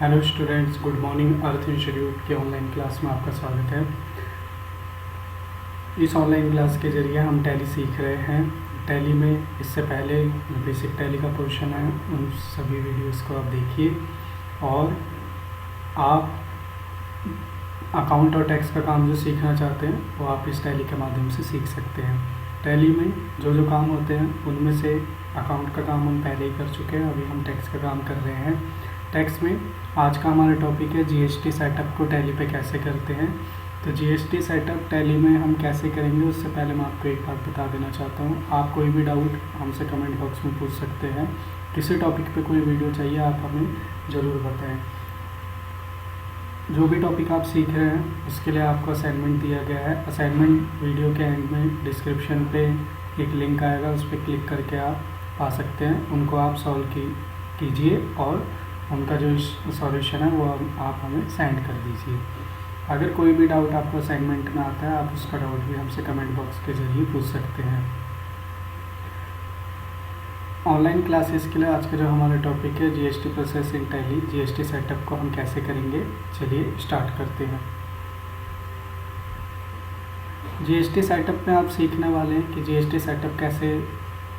Hello students, good morning. Arth institute के online class में आपका स्वागत है। इस ऑनलाइन क्लास के ज़रिए हम टैली सीख रहे हैं। टैली में इससे पहले जो बेसिक टैली का पोर्शन है उन सभी वीडियोस को आप देखिए, और आप अकाउंट और टैक्स का काम जो सीखना चाहते हैं वो आप इस टैली के माध्यम से सीख सकते हैं। टैली में जो जो काम होते हैं उनमें से अकाउंट का काम हम पहले ही कर चुके हैं, अभी हम टैक्स का काम कर रहे हैं। टैक्स में आज का हमारा टॉपिक है जीएसटी सेटअप को टैली पे कैसे करते हैं। तो जीएसटी सेटअप टैली में हम कैसे करेंगे उससे पहले मैं आपको एक बात बता देना चाहता हूँ। आप कोई भी डाउट हमसे कमेंट बॉक्स में पूछ सकते हैं। किसी टॉपिक पे कोई वीडियो चाहिए आप हमें ज़रूर बताएं। जो भी टॉपिक आप सीख रहे हैं उसके लिए आपको असाइनमेंट दिया गया है। असाइनमेंट वीडियो के एंड में डिस्क्रिप्शन पे एक लिंक आएगा, उस पर क्लिक करके आप पा सकते हैं। उनको आप सॉल्व कीजिए और उनका जो सॉल्यूशन है वो आप हमें सेंड कर दीजिए। अगर कोई भी डाउट आपको असाइनमेंट में आता है आप उसका डाउट भी हमसे कमेंट बॉक्स के ज़रिए पूछ सकते हैं। ऑनलाइन क्लासेस के लिए आज का जो हमारा टॉपिक है GST processing tally, GST setup को हम कैसे करेंगे, चलिए स्टार्ट करते हैं। जीएसटी सेटअप में आप सीखने वाले हैं कि जीएसटी सेटअप कैसे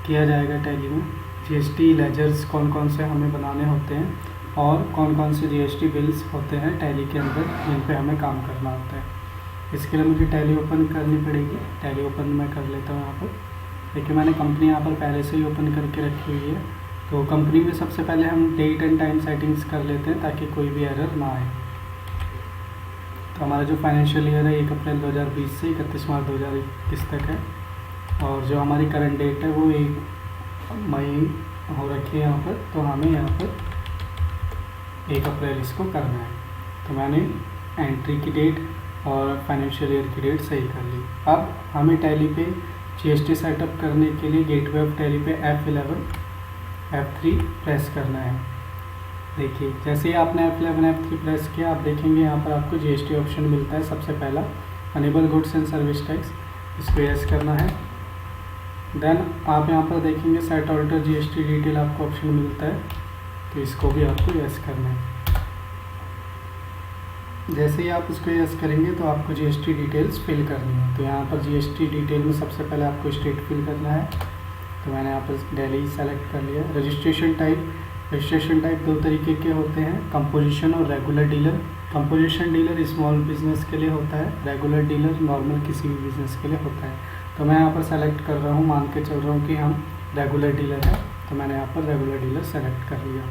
किया जाएगा टैली में। जीएसटी लेजर्स कौन कौन से हमें बनाने होते हैं और कौन कौन से जीएसटी बिल्स होते हैं टैली के अंदर जिन पे हमें काम करना होता है। इसके लिए मुझे टैली ओपन करनी पड़ेगी। टैली ओपन मैं कर लेता हूँ यहाँ पर। देखिए मैंने कंपनी यहाँ पर पहले से ही ओपन करके रखी हुई है। तो कंपनी में सबसे पहले हम डेट एंड टाइम सेटिंग्स कर लेते हैं ताकि कोई भी एरर ना आए। तो हमारा जो फाइनेंशियल ईयर है 1 अप्रैल 2020 से 31 मार्च 2021 तक है, और जो हमारी करंट डेट है वो 1 मई हो रखी है यहाँ पर। तो हमें यहाँ पर 1 अप्रैल इसको करना है। तो मैंने एंट्री की डेट और फाइनेंशियल ईयर की डेट सही कर ली। अब हमें टैली पे जीएसटी सेटअप करने के लिए गेटवे ऑफ टैली पे F11 F3 प्रेस करना है। देखिए जैसे ही आपने F11 F3 प्रेस किया आप देखेंगे यहाँ पर आपको जीएसटी ऑप्शन मिलता है। सबसे पहला enable goods and service tax, इसको यस करना है। देन आप यहाँ पर देखेंगे सेट ऑल्टर जीएसटी डिटेल आपको ऑप्शन मिलता है, तो इसको भी आपको यस करना है। जैसे ही आप इसको यस करेंगे तो आपको जीएसटी डिटेल्स फिल करनी है। तो यहाँ पर जीएसटी डिटेल में सबसे पहले आपको स्टेट फिल करना है। तो मैंने यहाँ पर दिल्ली सेलेक्ट कर लिया। रजिस्ट्रेशन टाइप 2 तरीके के होते हैं, कंपोजिशन और regular dealer. Composition dealer small business के लिए होता है, रेगुलर डीलर नॉर्मल किसी भी बिजनेस के लिए होता है। तो मैं यहाँ पर सेलेक्ट कर रहा हूँ, मान के चल रहा हूँ कि हम रेगुलर डीलर है, तो मैंने यहाँ पर रेगुलर डीलर सेलेक्ट कर लिया।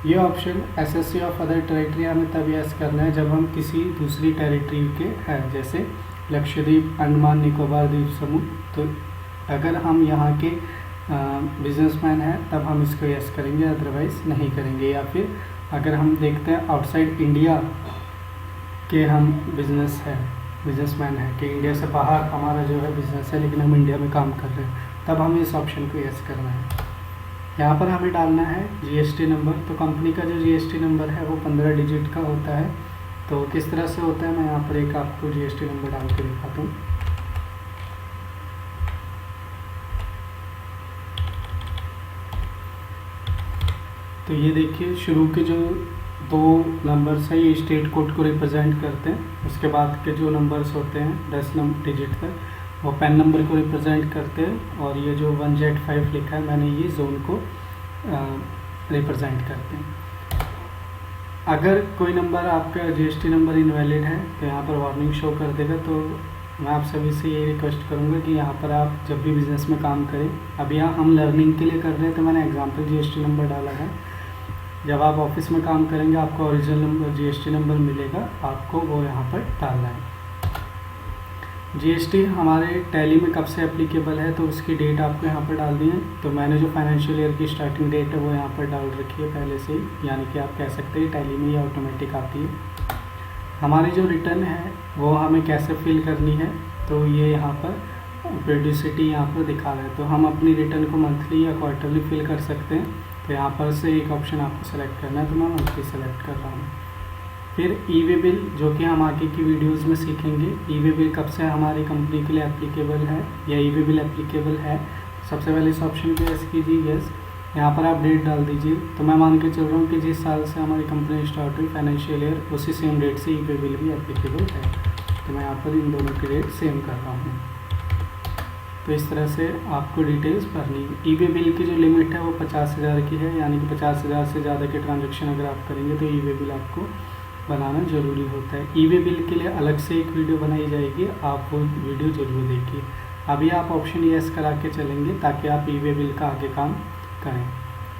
ये option SSC of other territory हमें तब यस करना है जब हम किसी दूसरी टेरिटरी के हैं, जैसे लक्षद्वीप, अंडमान निकोबार द्वीप समूह। तो अगर हम यहाँ के बिजनेसमैन हैं तब हम इसको यस करेंगे, अदरवाइज़ नहीं करेंगे। या फिर अगर हम देखते हैं आउटसाइड इंडिया के हम बिजनेसमैन हैं कि इंडिया से बाहर हमारा जो है बिजनेस है लेकिन हम इंडिया में काम कर रहे हैं, तब हमें इस ऑप्शन को यस करना है। यहाँ पर हमें डालना है जीएसटी नंबर। तो कंपनी का जो जीएसटी नंबर है वो 15 डिजिट का होता है। तो किस तरह से होता है मैं यहाँ पर एक आपको जीएसटी नंबर डाल के दिखाता हूँ। तो ये देखिए शुरू के जो 2 नंबर्स हैं ये स्टेट कोड को रिप्रेजेंट करते हैं। उसके बाद के जो नंबर्स होते हैं 10 डिजिट तक वो पैन नंबर को रिप्रेजेंट करते हैं, और ये जो 1Z5 लिखा है मैंने ये जोन को रिप्रेजेंट करते हैं। अगर कोई नंबर आपका जीएसटी नंबर इनवैलिड है तो यहाँ पर वार्निंग शो कर देगा। तो मैं आप सभी से ये रिक्वेस्ट करूँगा कि यहाँ पर आप जब भी बिज़नेस में काम करें, अब यहाँ हम लर्निंग के लिए कर रहे हैं तो मैंने एग्जाम्पल जीएसटी नंबर डाला है। जब आप ऑफिस में काम करेंगे आपको ओरिजिनल नंबर जीएसटी नंबर मिलेगा, आपको वो यहाँ पर डालना है। जीएसटी हमारे टैली में कब से एप्लीकेबल है तो उसकी डेट आपको यहाँ पर डालनी है। तो मैंने जो फाइनेंशियल ईयर की स्टार्टिंग डेट है वो यहाँ पर डाल रखी है पहले से ही, यानी कि आप कह सकते हैं टैली में ये ऑटोमेटिक आती है। हमारी जो रिटर्न है वो हमें कैसे फिल करनी है, तो ये यहाँ पर पेरियोडिसिटी यहाँ पर दिखा रहा है। तो हम अपनी रिटर्न को मंथली या क्वार्टरली फिल कर सकते हैं। तो यहाँ पर से एक ऑप्शन आपको सेलेक्ट करना है, तो मैं मंथली सेलेक्ट कर रहा हूँ। फिर ई वे बिल, जो कि हम आगे की वीडियोस में सीखेंगे। ई वे बिल कब से हमारी कंपनी के लिए एप्लीकेबल है या ई वे बिल एप्लीकेबल है। सबसे पहले इस ऑप्शन पे यस कीजिए, यस। यहाँ पर आप डेट डाल दीजिए। तो मैं मान के चल रहा हूँ कि जिस साल से हमारी कंपनी स्टार्ट हुई फाइनेंशियल ईयर, उसी सेम डेट से ई-वे बिल भी एप्लीकेबल है। तो मैं यहाँ पर इन दोनों की डेट सेम कर रहा हूँ। तो इस तरह से आपको डिटेल्स भरनी है। ई-वे बिल की जो लिमिट है वो 50,000 की है, यानी कि 50,000 से ज़्यादा के ट्रांजेक्शन अगर आप करेंगे तो ई-वे बिल आपको बनाना ज़रूरी होता है। ई-वे बिल के लिए अलग से एक वीडियो बनाई जाएगी, आप वो वीडियो ज़रूर देखिए। अभी आप ऑप्शन यस करा के चलेंगे ताकि आप ई-वे बिल का आगे काम करें।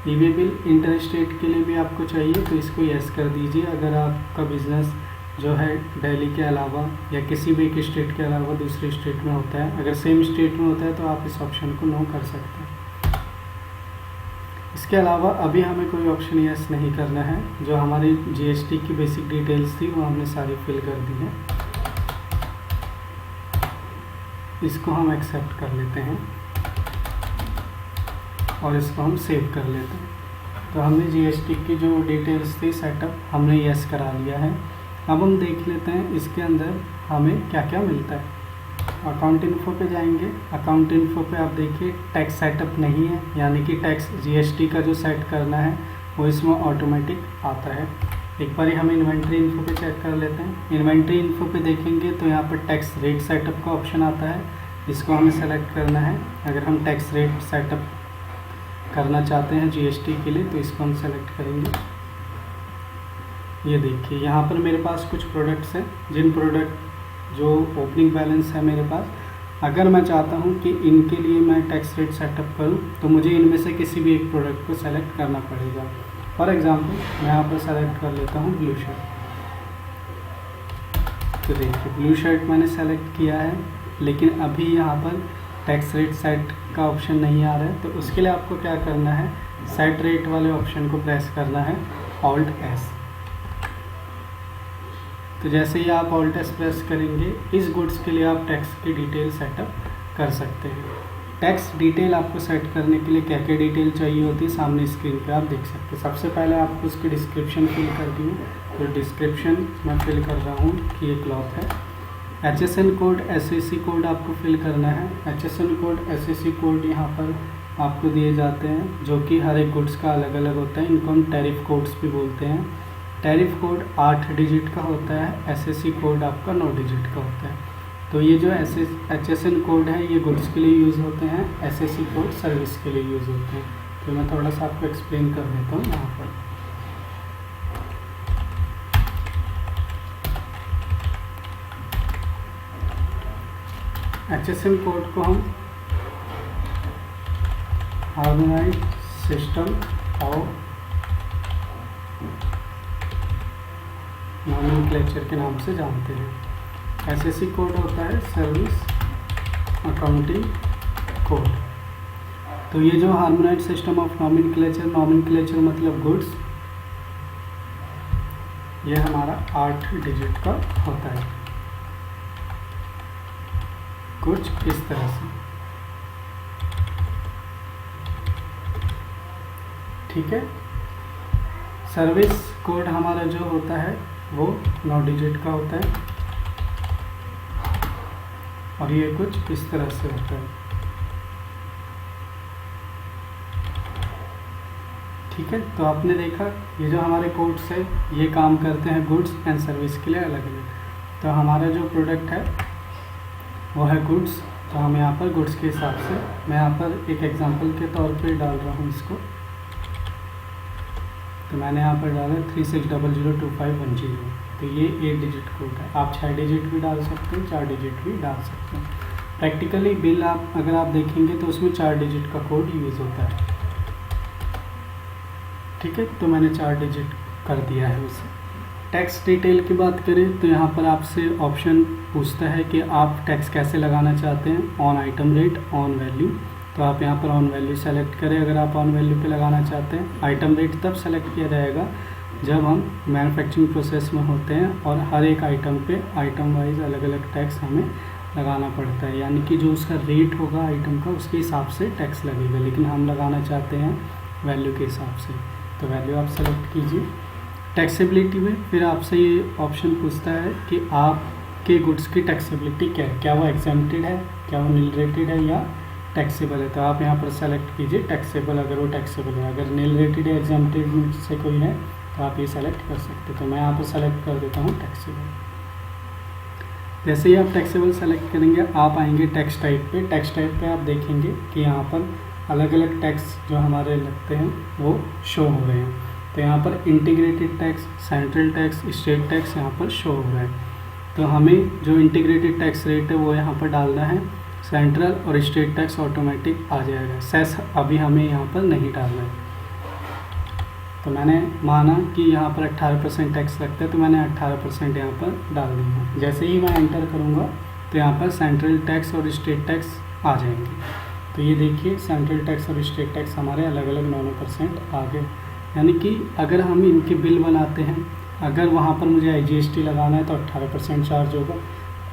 ई-वे बिल इंटर स्टेट के लिए भी आपको चाहिए तो इसको यस कर दीजिए। अगर आपका बिजनेस जो है दिल्ली के अलावा या किसी भी एक स्टेट के अलावा दूसरे स्टेट में होता है, अगर सेम स्टेट में होता है तो आप इस ऑप्शन को नो कर सकते हैं। इसके अलावा अभी हमें कोई ऑप्शन यस नहीं करना है। जो हमारी जीएसटी की बेसिक डिटेल्स थी वो हमने सारी फिल कर दी है। इसको हम एक्सेप्ट कर लेते हैं और इसको हम सेव कर लेते हैं। तो हमने जीएसटी की जो डिटेल्स थी सेटअप हमने यस करा लिया है। अब हम देख लेते हैं इसके अंदर हमें क्या क्या मिलता है। अकाउंट इन्फो पे जाएंगे। अकाउंट इन्फो पे आप देखिए टैक्स सेटअप नहीं है, यानी कि टैक्स जीएसटी का जो सेट करना है वो इसमें ऑटोमेटिक आता है। एक बार हम इन्वेंट्री इन्फो पे चेक कर लेते हैं। इन्वेंट्री इन्फो पे देखेंगे तो यहाँ पर टैक्स रेट सेटअप का ऑप्शन आता है, इसको हमें सेलेक्ट करना है। अगर हम टैक्स रेट सेटअप करना चाहते हैं जीएसटी के लिए तो इसको हम सेलेक्ट करेंगे। ये देखिए यहाँ पर मेरे पास कुछ प्रोडक्ट्स हैं, जिन प्रोडक्ट जो ओपनिंग बैलेंस है मेरे पास, अगर मैं चाहता हूँ कि इनके लिए मैं टैक्स रेट सेटअप करूँ तो मुझे इनमें से किसी भी एक प्रोडक्ट को सेलेक्ट करना पड़ेगा। फॉर एग्जांपल मैं यहाँ पर सेलेक्ट कर लेता हूँ ब्लू शर्ट। तो देखिए ब्लू शर्ट मैंने सेलेक्ट किया है, लेकिन अभी यहाँ पर टैक्स रेट सेट का ऑप्शन नहीं आ रहा है। तो उसके लिए आपको क्या करना है, सेट रेट वाले ऑप्शन को प्रेस करना है, ऑल्ट एस। तो जैसे ही आप ऑल्ट एस प्रेस करेंगे इस गुड्स के लिए आप टैक्स की डिटेल सेटअप कर सकते हैं। टैक्स डिटेल आपको सेट करने के लिए क्या क्या डिटेल चाहिए होती है सामने स्क्रीन पे आप देख सकते हैं। सबसे पहले आपको उसकी डिस्क्रिप्शन फिल करनी है। तो डिस्क्रिप्शन मैं फिल कर रहा हूँ कि ये क्लॉथ है। HSN कोड SAC कोड आपको फिल करना है। HSN कोड SAC कोड यहाँ पर आपको दिए जाते हैं, जो कि हर एक गुड्स का अलग अलग होता है। इनको हम टैरिफ कोड्स भी बोलते हैं। टैरिफ कोड 8 डिजिट का होता है, SAC कोड आपका 9 डिजिट का होता है। तो ये जो HSN कोड है ये गुड्स के लिए यूज़ होते हैं, SAC कोड सर्विस के लिए यूज़ होते हैं। तो मैं थोड़ा सा आपको एक्सप्लेन कर देता हूँ यहाँ पर। HSN कोड को हम हार्मोनाइज्ड सिस्टम ऑफ नॉमेनक्लेचर के नाम से जानते हैं। SAC कोड होता है सर्विस अकाउंटिंग कोड। तो ये जो हार्मोनाइज्ड सिस्टम ऑफ नॉमेनक्लेचर मतलब गुड्स, ये हमारा 8 डिजिट का होता है। कुछ इस तरह से, ठीक है। सर्विस कोड हमारा जो होता है वो 9 डिजिट का होता है और ये कुछ इस तरह से होता है, ठीक है। तो आपने देखा ये जो हमारे कोड्स है ये काम करते हैं गुड्स एंड सर्विस के लिए अलग अलग। तो हमारा जो प्रोडक्ट है वो है गुड्स। तो हम यहाँ पर गुड्स के हिसाब से, मैं यहाँ पर एक एग्जांपल के तौर पे डाल रहा हूँ इसको। तो मैंने यहाँ पर डाला 36002510। तो ये 8 डिजिट कोड है। आप 6 डिजिट भी डाल सकते हैं, 4 डिजिट भी डाल सकते हैं। प्रैक्टिकली बिल आप अगर आप देखेंगे तो उसमें 4 डिजिट का कोड यूज़ होता है, ठीक है। तो मैंने 4 डिजिट कर दिया है उसे। टैक्स डिटेल की बात करें तो यहाँ पर आपसे ऑप्शन पूछता है कि आप टैक्स कैसे लगाना चाहते हैं, on item rate, on value. तो आप यहाँ पर ऑन वैल्यू सेलेक्ट करें अगर आप ऑन वैल्यू पे लगाना चाहते हैं। आइटम रेट तब सेलेक्ट किया जाएगा जब हम मैन्युफैक्चरिंग प्रोसेस में होते हैं और हर एक आइटम पे आइटम वाइज अलग अलग टैक्स हमें लगाना पड़ता है, यानी कि जो उसका रेट होगा आइटम का उसके हिसाब से टैक्स लगेगा। लेकिन हम लगाना चाहते हैं वैल्यू के हिसाब से, तो वैल्यू आप सेलेक्ट कीजिए। टैक्सेबिलिटी में फिर आपसे ये ऑप्शन पूछता है कि आपके गुड्स की टैक्सेबिलिटी क्या है, क्या वो एग्जेम्प्टेड है, क्या वो निल रेटेड है या टैक्सेबल है, तो आप यहाँ पर सेलेक्ट कीजिए टैक्सेबल, अगर वो टैक्सेबल है। अगर नील रेटेड या एग्जाम्प्टेड में से कोई है तो आप ये सेलेक्ट कर सकते हो। तो मैं यहाँ पर सेलेक्ट कर देता हूँ टैक्सेबल। जैसे ही आप टैक्सेबल सेलेक्ट करेंगे आप आएंगे टैक्स टाइप पे। टैक्स टाइप पे आप देखेंगे कि यहाँ पर अलग अलग टैक्स जो हमारे लगते हैं वो शो हो रहे हैं। तो यहाँ पर integrated tax, central tax, state tax यहाँ पर शो हो रहा है। तो हमें जो इंटीग्रेटेड टैक्स रेट है वो यहाँ पर डालना है, सेंट्रल और स्टेट टैक्स ऑटोमेटिक आ जाएगा। सेस अभी हमें यहाँ पर नहीं डालना है। तो मैंने माना कि यहाँ पर 18% टैक्स लगता है, तो मैंने 18% यहाँ पर डाल दिया। जैसे ही मैं एंटर करूँगा तो यहाँ पर सेंट्रल टैक्स और स्टेट टैक्स आ जाएंगे। तो ये देखिए सेंट्रल टैक्स और स्टेट टैक्स हमारे अलग अलग 9% आ गए। यानी कि अगर हम इनके बिल बनाते हैं, अगर वहाँ पर मुझे IGST लगाना है तो 18% चार्ज होगा,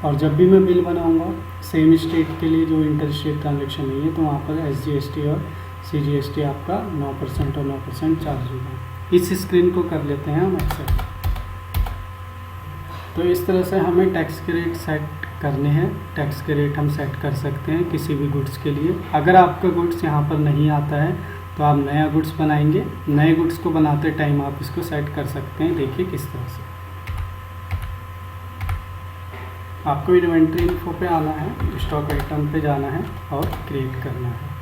और जब भी मैं बिल बनाऊंगा सेम स्टेट के लिए जो इंटर स्टेट ट्रांजेक्शन नहीं है तो वहाँ पर SGST और CGST आपका 9% और 9% चार्ज होगा। इस स्क्रीन को कर लेते हैं हम एक्सेप्ट। तो इस तरह से हमें टैक्स के रेट सेट करने हैं। टैक्स के रेट हम सेट कर सकते हैं किसी भी गुड्स के लिए। अगर आपका गुड्स यहाँ पर नहीं आता है तो आप नया गुड्स बनाएंगे। नए गुड्स को बनाते टाइम आप इसको सेट कर सकते हैं। देखिए किस तरह से आपको इन्वेंट्री इन्फो पे आना है, स्टॉक आइटम पे जाना है और क्रिएट करना है।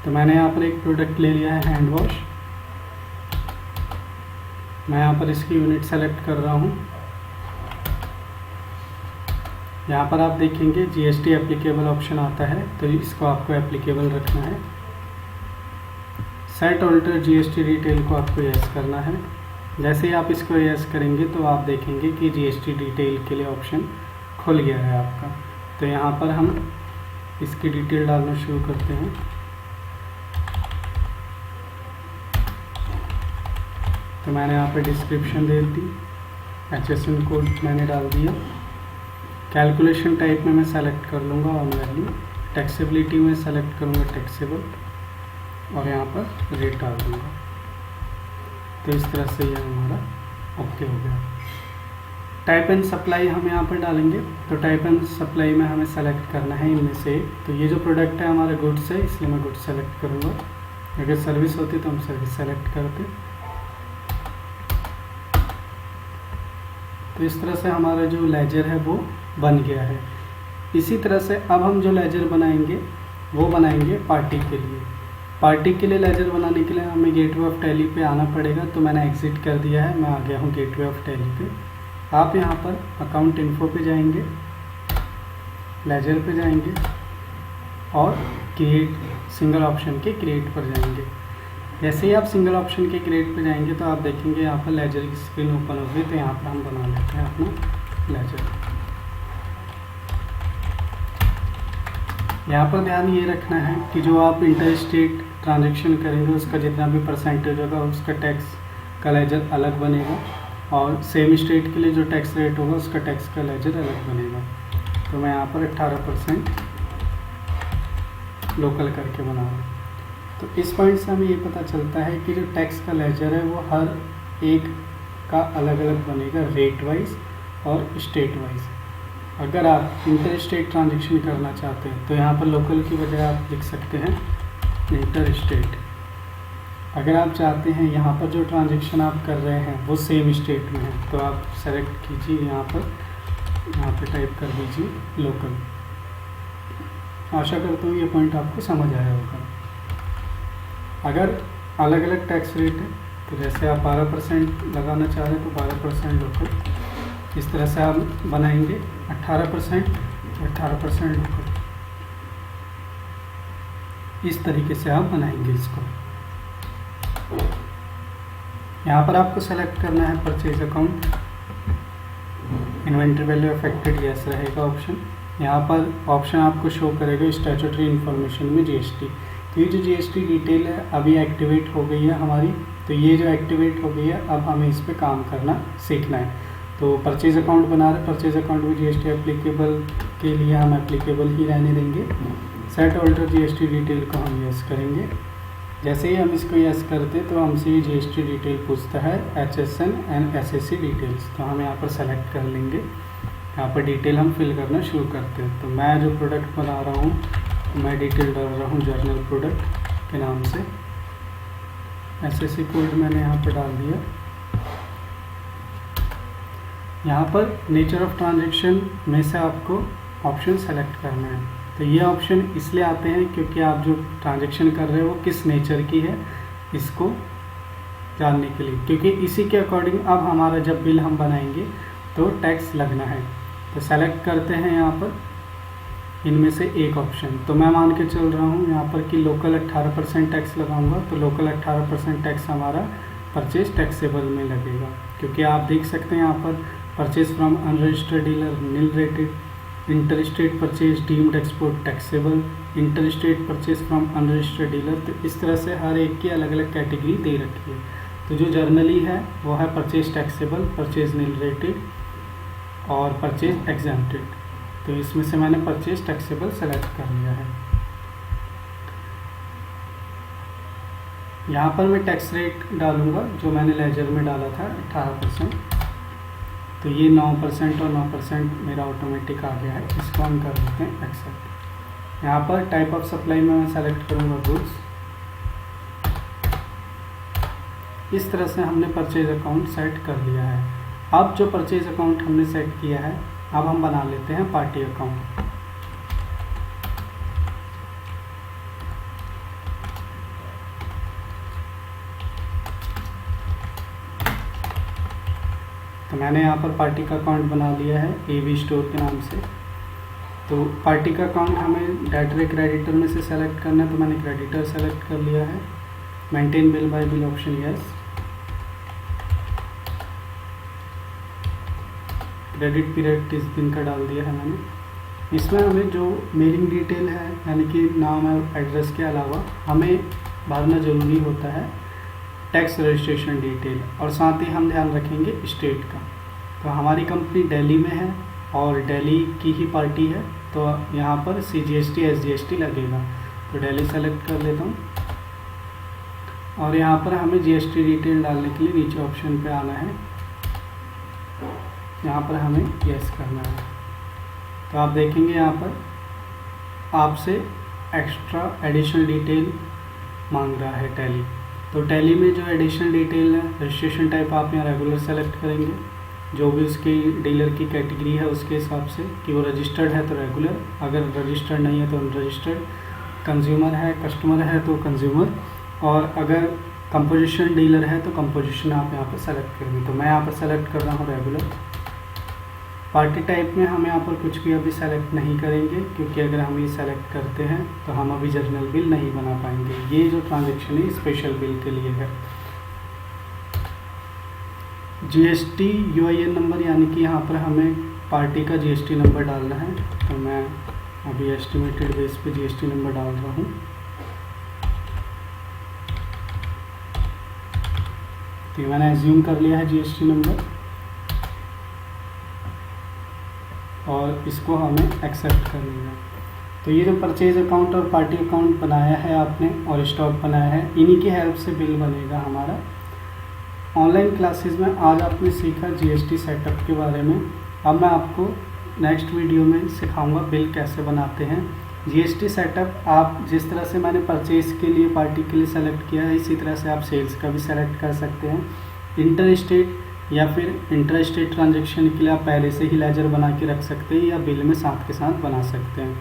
तो मैंने यहाँ पर एक प्रोडक्ट ले लिया है हैंड वॉश। मैं यहाँ पर इसकी यूनिट सेलेक्ट कर रहा हूँ। यहाँ पर आप देखेंगे GST एप्लीकेबल ऑप्शन आता है, तो इसको आपको एप्लीकेबल रखना है। सेट ऑल्टर GST डिटेल को आपको यस करना है। जैसे ही आप इसको यस करेंगे तो आप देखेंगे कि GST डिटेल के लिए ऑप्शन खुल गया है आपका। तो यहाँ पर हम इसकी डिटेल डालना शुरू करते हैं। तो मैंने यहाँ पे डिस्क्रिप्शन दे दी, HSN कोड मैंने डाल दिया। कैलकुलेशन टाइप में मैं सेलेक्ट कर लूँगा ऑन वैल्यू। टैक्सेबिलिटी में सेलेक्ट करूँगा टैक्सेबल और यहाँ पर रेट डाल दूँगा। तो इस तरह से ये हमारा ओके हो गया। टाइप एंड सप्लाई हम यहाँ पर डालेंगे। तो टाइप एंड सप्लाई में हमें सेलेक्ट करना है इनमें से। तो ये जो प्रोडक्ट है हमारा गुड्स है, इसलिए मैं गुड्स सेलेक्ट करूँगा। अगर सर्विस होती तो हम सर्विस सेलेक्ट करते। तो इस तरह से हमारा जो लेजर है वो बन गया है। इसी तरह से अब हम जो लेजर बनाएंगे वो बनाएंगे पार्टी के लिए। पार्टी के लिए लेजर बनाने के लिए हमें गेटवे ऑफ टैली पे आना पड़ेगा। तो मैंने एग्जिट कर दिया है, मैं आ गया हूँ गेटवे ऑफ टैली पे। आप यहाँ पर अकाउंट इन्फो पे जाएंगे, लेजर पे जाएंगे और क्रिएट सिंगल ऑप्शन के क्रिएट पर जाएंगे। जैसे ही आप सिंगल ऑप्शन के क्रिएट पे जाएंगे तो आप देखेंगे यहाँ पर लेजर की स्क्रीन ओपन हो गई। तो यहाँ पर हम बना लेते हैं अपना लेजर। यहाँ पर ध्यान ये रखना है कि जो आप इंटर स्टेट ट्रांजेक्शन करेंगे उसका जितना भी परसेंटेज होगा उसका टैक्स का लेजर अलग बनेगा, और सेम स्टेट के लिए जो टैक्स रेट होगा उसका टैक्स का लेजर अलग बनेगा। तो मैं यहाँ पर 18% लोकल करके बना रहा हूँ। तो इस पॉइंट से हमें ये पता चलता है कि जो टैक्स का लेजर है वो हर एक का अलग अलग बनेगा, रेट वाइज और स्टेट वाइज। अगर आप इंटर स्टेट ट्रांजेक्शन करना चाहते हैं तो यहाँ पर लोकल की बजाय आप लिख सकते हैं इंटर स्टेट। अगर आप चाहते हैं यहाँ पर जो ट्रांजेक्शन आप कर रहे हैं वो सेम स्टेट में है तो आप सेलेक्ट कीजिए, यहाँ पर टाइप कर दीजिए लोकल। आशा करता हूँ ये पॉइंट आपको समझ आया होगा। अगर अलग अलग टैक्स रेट है तो जैसे आप 12% लगाना चाह रहे हैं तो 12% लोकल। इस तरह से आप बनाएंगे 18% तो 18% लोकल। इस तरीके से आप बनाएंगे इसको। यहाँ पर आपको सेलेक्ट करना है purchase account, inventory value affected yes रहेगा ऑप्शन। यहाँ पर ऑप्शन आपको शो करेगा स्टैट्यूटरी इन्फॉर्मेशन में GST। तो ये जो GST डिटेल है अभी एक्टिवेट हो गई है हमारी। तो ये जो एक्टिवेट हो गई है अब हमें इस पर काम करना सीखना है। तो परचेज अकाउंट बना रहे, परचेज अकाउंट में GST एप्लीकेबल के लिए हम एप्लीकेबल ही रहने देंगे। सेट ऑल्टर GST डिटेल को हम यस करेंगे। जैसे ही हम इसको यस करते तो हमसे ये GST डिटेल पूछता है HSN एंड SSC डिटेल्स। तो हम यहाँ पर सेलेक्ट कर लेंगे यहाँ पर डिटेल हम फिल करना शुरू करते हैं। तो मैं जो प्रोडक्ट बना रहा हूँ, मैं डिटेल डाल रहा हूँ जर्नल प्रोडक्ट के नाम से। SSC कोड मैंने यहाँ पर डाल दिया। यहाँ पर नेचर ऑफ ट्रांजैक्शन में से आपको ऑप्शन सेलेक्ट करना है। तो ये ऑप्शन इसलिए आते हैं क्योंकि आप जो ट्रांजैक्शन कर रहे हो वो किस नेचर की है, इसको जानने के लिए, क्योंकि इसी के अकॉर्डिंग अब हमारा जब बिल हम बनाएंगे तो टैक्स लगना है। तो सेलेक्ट करते हैं यहाँ पर इनमें से एक ऑप्शन। तो मैं मान के चल रहा हूँ यहाँ पर कि लोकल 18% टैक्स लगाऊंगा। तो लोकल 18% टैक्स हमारा परचेज टैक्सेबल में लगेगा, क्योंकि आप देख सकते हैं यहाँ पर purchase from unregistered dealer nil rated, inter state purchase deemed export taxable, inter state purchase from unregistered dealer. तो इस तरह से हर एक की अलग अलग कैटेगरी दे रखी है। तो जो जर्नली है वो है purchase taxable, purchase nil rated और परचेज एग्जेम्प्टेड। तो इसमें से मैंने परचेज टैक्सेबल सेलेक्ट कर लिया है। यहाँ पर मैं टैक्स रेट डालूंगा जो मैंने लेजर में डाला था 18%। तो ये 9% और 9% मेरा ऑटोमेटिक आ गया है। इसको हम कर देते हैं एक्सेप्ट। यहाँ पर टाइप ऑफ सप्लाई में मैं सेलेक्ट करूँगा गुड्स। इस तरह से हमने परचेज अकाउंट सेट कर लिया है। अब जो परचेज अकाउंट हमने सेट किया है, अब हम बना लेते हैं पार्टी अकाउंट। तो मैंने यहाँ पर पार्टी का अकाउंट बना लिया है AB स्टोर के नाम से। तो पार्टी का अकाउंट हमें डेटर क्रेडिटर में से सेलेक्ट करना है। तो मैंने क्रेडिटर सेलेक्ट कर लिया है। Maintain bill bye bill option yes. Credit period 30 दिन का डाल दिया है मैंने। इसमें हमें जो मेलिंग डिटेल है, यानी कि नाम और एड्रेस के अलावा हमें भरना ज़रूरी होता है टैक्स रजिस्ट्रेशन डिटेल, और साथ ही हम ध्यान रखेंगे स्टेट का। तो हमारी कंपनी दिल्ली में है और दिल्ली की ही पार्टी है, तो यहाँ पर CGST SGST लगेगा। तो दिल्ली सेलेक्ट कर लेता हूँ और यहाँ पर हमें GST डिटेल डालने के लिए नीचे ऑप्शन पे आना है। यहाँ पर हमें यस करना है। तो आप देखेंगे यहाँ पर आपसे एक्स्ट्रा एडिशनल डिटेल मांग रहा है टैली। तो टैली में जो एडिशनल डिटेल है, रजिस्ट्रेशन टाइप आप यहाँ रेगुलर सेलेक्ट करेंगे, जो भी उसकी डीलर की कैटेगरी है उसके हिसाब से, कि वो रजिस्टर्ड है तो रेगुलर, अगर रजिस्टर्ड नहीं है तो अनरजिस्टर्ड, कंज्यूमर है कस्टमर है तो कंज्यूमर, और अगर कंपोजिशन डीलर है तो कंपोजिशन आप यहाँ पर सेलेक्ट करेंगे। तो मैं यहाँ पर सेलेक्ट कर रहा हूँ रेगुलर। पार्टी टाइप में हम यहाँ पर कुछ भी अभी सेलेक्ट नहीं करेंगे, क्योंकि अगर हम ये सेलेक्ट करते हैं तो हम अभी जर्नल बिल नहीं बना पाएंगे। ये जो ट्रांजैक्शन है स्पेशल बिल के लिए है। GST UIN नंबर, यानी कि यहाँ पर हमें पार्टी का GST नंबर डालना है। तो मैं अभी एस्टिमेटेड बेस पे GST नंबर डाल रहा हूँ। तो मैंने एज्यूम कर लिया है GST नंबर और इसको हमें एक्सेप्ट कर लेना। तो ये जो परचेज अकाउंट और पार्टी अकाउंट बनाया है आपने और स्टॉक बनाया है, इन्हीं की हेल्प से बिल बनेगा हमारा। ऑनलाइन क्लासेस में आज आपने सीखा GST सेटअप के बारे में। अब मैं आपको नेक्स्ट वीडियो में सिखाऊंगा बिल कैसे बनाते हैं। GST सेटअप आप जिस तरह से मैंने परचेज के लिए पार्टी के लिए सेलेक्ट किया है, इसी तरह से आप सेल्स का भी सेलेक्ट कर सकते हैं। इंटर स्टेट या फिर इंटर स्टेट ट्रांजेक्शन के लिए आप पहले से ही लेजर बना के रख सकते हैं या बिल में साथ के साथ बना सकते हैं।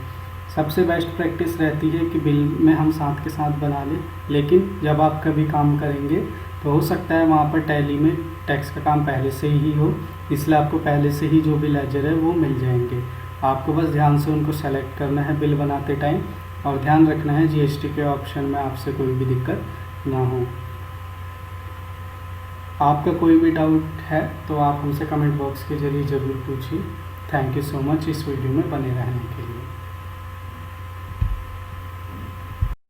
सबसे बेस्ट प्रैक्टिस रहती है कि बिल में हम साथ के साथ बना लें, लेकिन जब आप कभी काम करेंगे तो हो सकता है वहाँ पर टैली में टैक्स का काम पहले से ही हो, इसलिए आपको पहले से ही जो भी लेजर है वो मिल जाएंगे। आपको बस ध्यान से उनको सेलेक्ट करना है बिल बनाते टाइम, और ध्यान रखना है GST के ऑप्शन में आपसे कोई भी दिक्कत ना हो। आपका कोई भी डाउट है तो आप हमसे कमेंट बॉक्स के जरिए ज़रूर पूछिए। थैंक यू सो मच इस वीडियो में बने रहने के लिए।